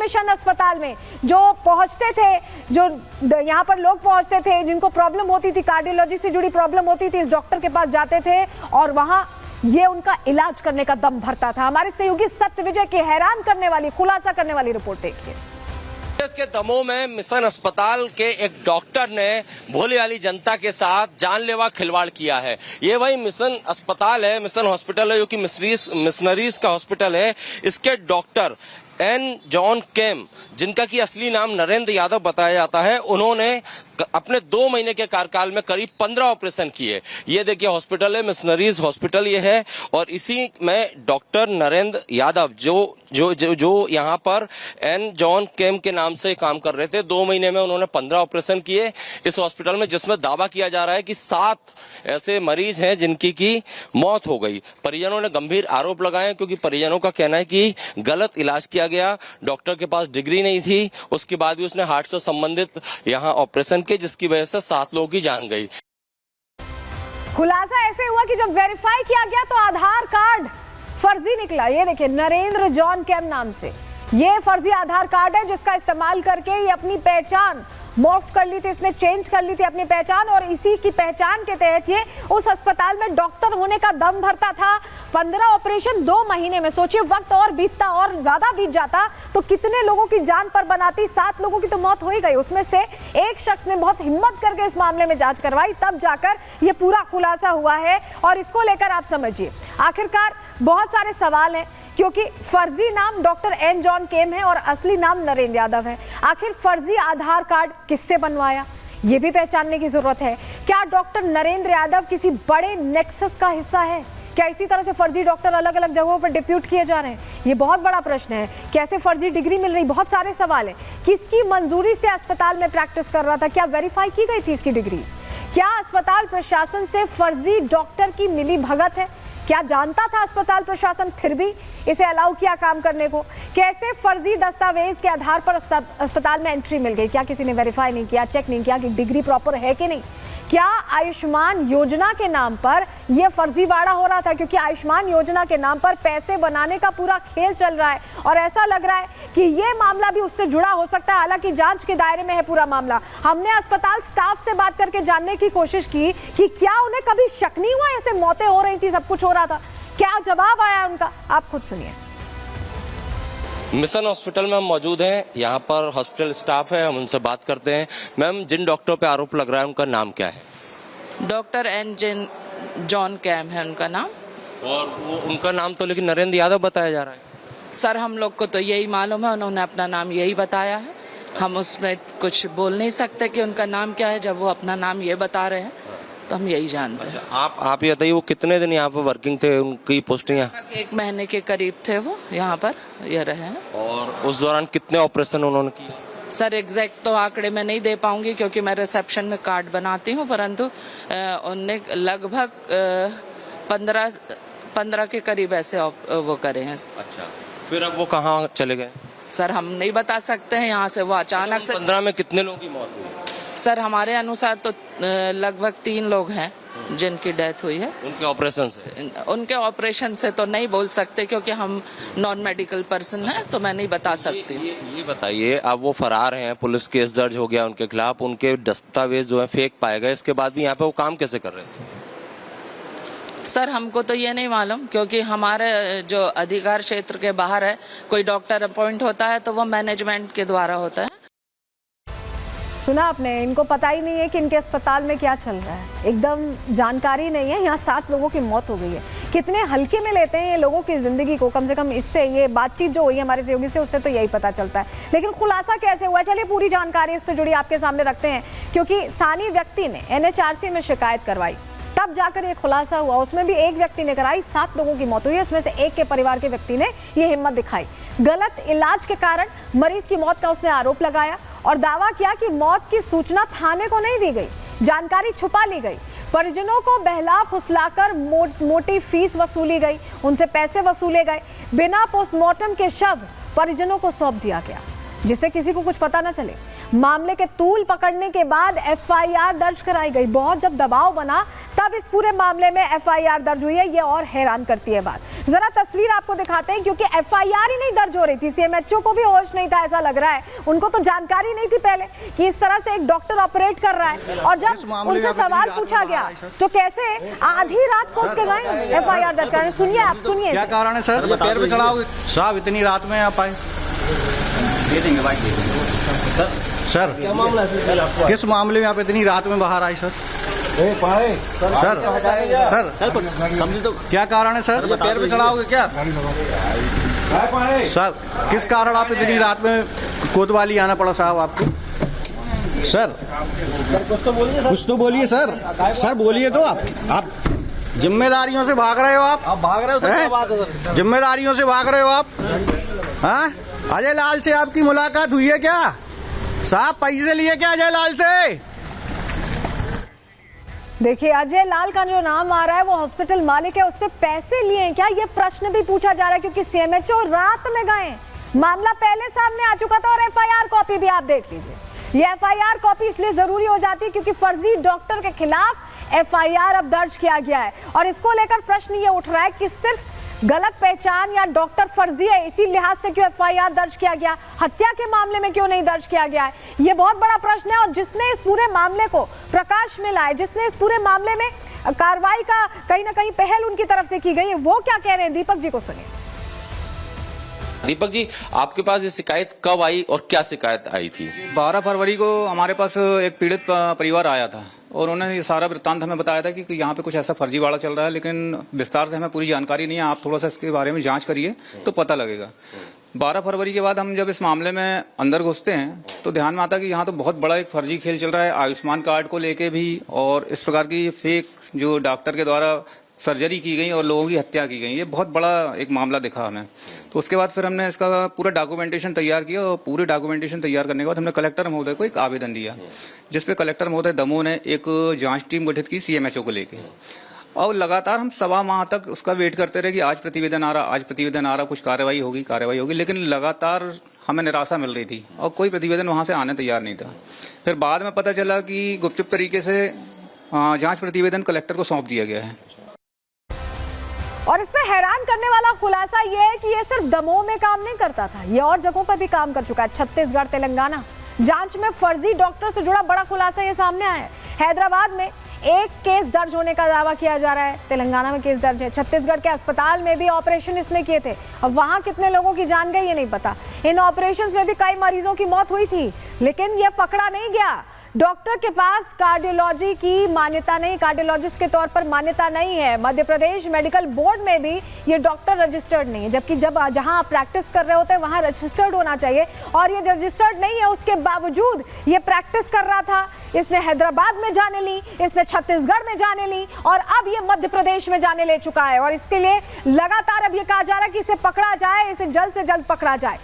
Mission अस्पताल में जो पहुंचते थे, जो यहाँ पर लोग पहुंचते थे जिनको प्रॉब्लम होती थी, कार्डियोलॉजी से जुड़ी प्रॉब्लम होती थी, इस डॉक्टर के पास जाते थे और वहां ये उनका इलाज करने का दम भरता था। हमारे सहयोगी सत्यविजय की हैरान करने वाली, खुलासा करने वाली रिपोर्ट देखिए। के दमों में मिशन अस्पताल के एक डॉक्टर ने भोले वाली जनता के साथ जानलेवा खिलवाड़ किया है। ये वही मिशन अस्पताल है, मिशन हॉस्पिटल है, जो कि मिशनरीज का हॉस्पिटल है। इसके डॉक्टर एन जॉन केम, जिनका कि असली नाम नरेंद्र यादव बताया जाता है, उन्होंने अपने 2 महीने के कार्यकाल में करीब 15 ऑपरेशन किए। ये देखिए हॉस्पिटल है, मिशनरीज हॉस्पिटल ये है, और इसी में डॉक्टर नरेंद्र यादव जो यहाँ पर एन जॉन केम के नाम से काम कर रहे थे, 2 महीने में उन्होंने 15 ऑपरेशन किए इस हॉस्पिटल में, जिसमें दावा किया जा रहा है कि 7 ऐसे मरीज हैं जिनकी की मौत हो गई। परिजनों ने गंभीर आरोप लगाए, क्योंकि परिजनों का कहना है कि गलत इलाज किया गया, डॉक्टर के पास डिग्री नहीं थी, उसके बाद भी उसने हार्ट से संबंधित यहाँ ऑपरेशन के, जिसकी वजह से 7 लोगों की जान गई। खुलासा ऐसे हुआ कि जब वेरीफाई किया गया तो आधार कार्ड फर्जी निकला। ये देखिए, नरेंद्र जॉन केम नाम से ये फर्जी आधार कार्ड है, जिसका इस्तेमाल करके ये अपनी पहचान मॉर्फ कर ली थी, इसने चेंज कर ली थी अपनी पहचान, और इसी की पहचान के तहत ये उस अस्पताल में डॉक्टर होने का दम भरता था। 15 ऑपरेशन 2 महीने में, सोचिए वक्त और बीतता और ज्यादा बीत जाता तो कितने लोगों की जान पर बनाती। 7 लोगों की तो मौत हो ही गई, उसमें से एक शख्स ने बहुत हिम्मत करके इस मामले में जांच करवाई, तब जाकर ये पूरा खुलासा हुआ है। और इसको लेकर आप समझिए, आखिरकार बहुत सारे सवाल हैं, क्योंकि फर्जी नाम डॉक्टर एन जॉन केम है और असली नाम नरेंद्र यादव है। आखिर फर्जी आधार कार्ड किससे बनवाया, ये भी पहचानने की जरूरत है। क्या डॉक्टर नरेंद्र यादव किसी बड़े नेक्सस का हिस्सा है? क्या इसी तरह से फर्जी डॉक्टर अलग अलग जगहों पर डिप्यूट किए जा रहे हैं? ये बहुत बड़ा प्रश्न है। कैसे फर्जी डिग्री मिल रही, बहुत सारे सवाल हैं। किसकी मंजूरी से अस्पताल में प्रैक्टिस कर रहा था? क्या वेरीफाई की गई थी इसकी डिग्रीज? क्या अस्पताल प्रशासन से फर्जी डॉक्टर की मिली भगत है? क्या जानता था अस्पताल प्रशासन फिर भी इसे अलाउ किया काम करने को? कैसे फर्जी दस्तावेज के आधार पर अस्पताल में एंट्री मिल गई? क्या किसी ने वेरीफाई नहीं किया, चेक नहीं किया कि डिग्री प्रॉपर है कि नहीं? क्या आयुष्मान योजना के नाम पर यह फर्जीवाड़ा हो रहा था? क्योंकि आयुष्मान योजना के नाम पर पैसे बनाने का पूरा खेल चल रहा है और ऐसा लग रहा है कि यह मामला भी उससे जुड़ा हो सकता है। हालांकि जांच के दायरे में है पूरा मामला। हमने अस्पताल स्टाफ से बात करके जानने की कोशिश की कि क्या उन्हें कभी शक नहीं हुआ, ऐसे मौतें हो रही थी, सब कुछ हो रहा था? क्या जवाब आया उनका, आप खुद सुनिए। मिशन हॉस्पिटल में हम मौजूद हैं, यहाँ पर हॉस्पिटल स्टाफ है, हम उनसे बात करते हैं। मैम, जिन डॉक्टरों पे आरोप लग रहा है उनका नाम क्या है? डॉक्टर एन जॉन केम है उनका नाम। और वो उनका नाम तो लेकिन नरेंद्र यादव बताया जा रहा है। सर, हम लोग को तो यही मालूम है, उन्होंने अपना नाम यही बताया है। हम उसमें कुछ बोल नहीं सकते कि उनका नाम क्या है। जब वो अपना नाम ये बता रहे हैं तो हम यही जानते हैं। आप ये बताइए, वो कितने दिन यहाँ पर वर्किंग थे, उनकी पोस्टिंग? 1 महीने के करीब थे वो यहाँ पर, ये रहे हैं। और उस दौरान कितने ऑपरेशन उन्होंने किए? सर, एग्जैक्ट तो आंकड़े में नहीं दे पाऊंगी क्योंकि मैं रिसेप्शन में कार्ड बनाती हूँ, परंतु उनने लगभग 15 के करीब ऐसे वो करे हैं। अच्छा, फिर अब वो कहाँ चले गए? सर, हम नहीं बता सकते हैं। यहाँ से वो अचानक से 15 में कितने लोगों की मौत हुई? सर, हमारे अनुसार तो लगभग 3 लोग हैं जिनकी डेथ हुई है। उनके ऑपरेशन से? उनके ऑपरेशन से तो नहीं बोल सकते क्योंकि हम नॉन मेडिकल पर्सन हैं, तो मैं नहीं बता सकती। ये बताइए, अब वो फरार हैं, पुलिस केस दर्ज हो गया उनके खिलाफ, उनके दस्तावेज जो है फेक पाए गए, इसके बाद भी यहाँ पे वो काम कैसे कर रहे थे? सर, हमको तो ये नहीं मालूम क्योंकि हमारे जो अधिकार क्षेत्र के बाहर है, कोई डॉक्टर अपॉइंट होता है तो वो मैनेजमेंट के द्वारा होता है। सुना आपने, इनको पता ही नहीं है कि इनके अस्पताल में क्या चल रहा है, एकदम जानकारी नहीं है। यहाँ 7 लोगों की मौत हो गई है। कितने हल्के में लेते हैं ये लोगों की जिंदगी को, कम से कम इससे ये बातचीत जो हुई है हमारे सहयोगी से, उससे तो यही पता चलता है। लेकिन खुलासा कैसे हुआ, चलिए पूरी जानकारी उससे जुड़ी आपके सामने रखते हैं। क्योंकि स्थानीय व्यक्ति ने NHRC में शिकायत करवाई, तब जाकर ये खुलासा हुआ। उसमें भी एक व्यक्ति ने कराई, 7 लोगों की मौत हुई है, उसमें से एक के परिवार के व्यक्ति ने ये हिम्मत दिखाई। गलत इलाज के कारण मरीज की मौत का उसने आरोप लगाया और दावा किया कि मौत की सूचना थाने को नहीं दी गई, जानकारी छुपा ली गई। परिजनों को बहला फुसलाकर मोटी फीस वसूली गई, उनसे पैसे वसूले गए। बिना पोस्टमार्टम के शव परिजनों को सौंप दिया गया, जिससे किसी को कुछ पता न चले। मामले के तूल पकड़ने के बाद एफआईआर दर्ज कराई गई। बहुत जब दबाव बना तब इस पूरे मामले में एफआईआर दर्ज हुई है। ये और हैरान करती है बात। जरा तस्वीर आपको दिखाते हैं, क्योंकि एफआईआर ही नहीं दर्ज हो रही थी। सीएमएचओ को भी होश नहीं था, ऐसा लग रहा है। उनको तो जानकारी नहीं थी पहले कि इस तरह से एक डॉक्टर ऑपरेट कर रहा है। और जब उनसे सवाल पूछा गया तो कैसे आधी रात को उठ के गए एफआईआर दर्ज कराने। सुनिए, आप सुनिए। क्या कारण है सर? पैर पे चढ़ाओगे साहब, इतनी रात में आप आए? दे देंगे बाइक दे देंगे। सर क्या मामला है? किस मामले में आप इतनी रात में बाहर आए सर? सर समझे तो क्या कारण है सर? पैर पे चढ़ाओगे क्या? सर किस कारण आप इतनी रात में कोतवाली आना पड़ा साहब आपको? सर कुछ तो बोलिए सर। सर बोलिए तो आप जिम्मेदारियों से भाग रहे हो। आप भाग रहे हो सर, क्या बात है सर? जिम्मेदारियों से भाग रहे हो आप। हाँ, अजय लाल से आपकी मुलाकात हुई है क्या साहब? पैसे लिए क्या अजय लाल से? देखिए, अजय लाल का जो नाम आ रहा है वो हॉस्पिटल मालिक है, उससे पैसे लिए हैं क्या, ये प्रश्न भी पूछा जा रहा है। क्योंकि सीएमएचओ रात में गए, मामला पहले सामने आ चुका था। और एफआईआर कॉपी भी आप देख लीजिए। ये एफआईआर कॉपी इसलिए जरूरी हो जाती है क्योंकि फर्जी डॉक्टर के खिलाफ एफआईआर अब दर्ज किया गया है। और इसको लेकर प्रश्न ये उठ रहा है कि सिर्फ गलत पहचान या डॉक्टर फर्जी है, इसी लिहाज से क्यों एफआईआर दर्ज किया गया, हत्या के मामले में क्यों नहीं दर्ज किया गया है? ये बहुत बड़ा प्रश्न है। और जिसने इस पूरे मामले को प्रकाश में लाए, जिसने इस पूरे मामले में कार्रवाई का कहीं ना कहीं पहल उनकी तरफ से की गई है, वो क्या कह रहे हैं, दीपक जी को सुनिए। दीपक जी, आपके पास ये शिकायत कब आई और क्या शिकायत आई थी? 12 फरवरी को हमारे पास एक पीड़ित परिवार आया था और उन्होंने ये सारा वृत्तांत हमें बताया था कि यहाँ पे कुछ ऐसा फर्जीवाड़ा चल रहा है, लेकिन विस्तार से हमें पूरी जानकारी नहीं है। आप थोड़ा सा इसके बारे में जांच करिए तो पता लगेगा। 12 फरवरी के बाद हम जब इस मामले में अंदर घुसते हैं तो ध्यान में आता है कि यहाँ तो बहुत बड़ा एक फर्जी खेल चल रहा है, आयुष्मान कार्ड को लेके भी, और इस प्रकार की फेक जो डॉक्टर के द्वारा सर्जरी की गई और लोगों की हत्या की गई। ये बहुत बड़ा एक मामला दिखा हमें। तो उसके बाद फिर हमने इसका पूरा डॉक्यूमेंटेशन तैयार किया और पूरे डॉक्यूमेंटेशन तैयार करने के बाद हमने कलेक्टर महोदय को एक आवेदन दिया, जिसपे कलेक्टर महोदय दमोह ने एक जांच टीम गठित की सीएमएचओ को लेके। और लगातार हम 1.25 माह तक उसका वेट करते रहे कि आज प्रतिवेदन आ रहा, कुछ कार्रवाई होगी, लेकिन लगातार हमें निराशा मिल रही थी और कोई प्रतिवेदन वहां से आने तैयार नहीं था। फिर बाद में पता चला कि गुपचुप तरीके से जांच प्रतिवेदन कलेक्टर को सौंप दिया गया है। और इसमें हैरान करने वाला खुलासा यह है कि ये सिर्फ दमोह में काम नहीं करता था, ये और जगहों पर भी काम कर चुका है। छत्तीसगढ़, तेलंगाना। जांच में फर्जी डॉक्टर से जुड़ा बड़ा खुलासा ये सामने आया है। हैदराबाद में एक केस दर्ज होने का दावा किया जा रहा है, तेलंगाना में केस दर्ज है। छत्तीसगढ़ के अस्पताल में भी ऑपरेशन इसने किए थे। अब वहां कितने लोगों की जान गई ये नहीं पता। इन ऑपरेशंस में भी कई मरीजों की मौत हुई थी, लेकिन ये पकड़ा नहीं गया। डॉक्टर के पास कार्डियोलॉजी की मान्यता नहीं, कार्डियोलॉजिस्ट के तौर पर मान्यता नहीं है। मध्य प्रदेश मेडिकल बोर्ड में भी ये डॉक्टर रजिस्टर्ड नहीं है, जबकि जब जहां आप प्रैक्टिस कर रहे होते हैं वहां रजिस्टर्ड होना चाहिए। और ये रजिस्टर्ड नहीं है, उसके बावजूद ये प्रैक्टिस कर रहा था। इसने हैदराबाद में जाने ली, इसने छत्तीसगढ़ में जाने ली और अब ये मध्य प्रदेश में जाने ले चुका है। और इसके लिए लगातार अब ये कहा जा रहा है कि इसे पकड़ा जाए, इसे जल्द से जल्द पकड़ा जाए।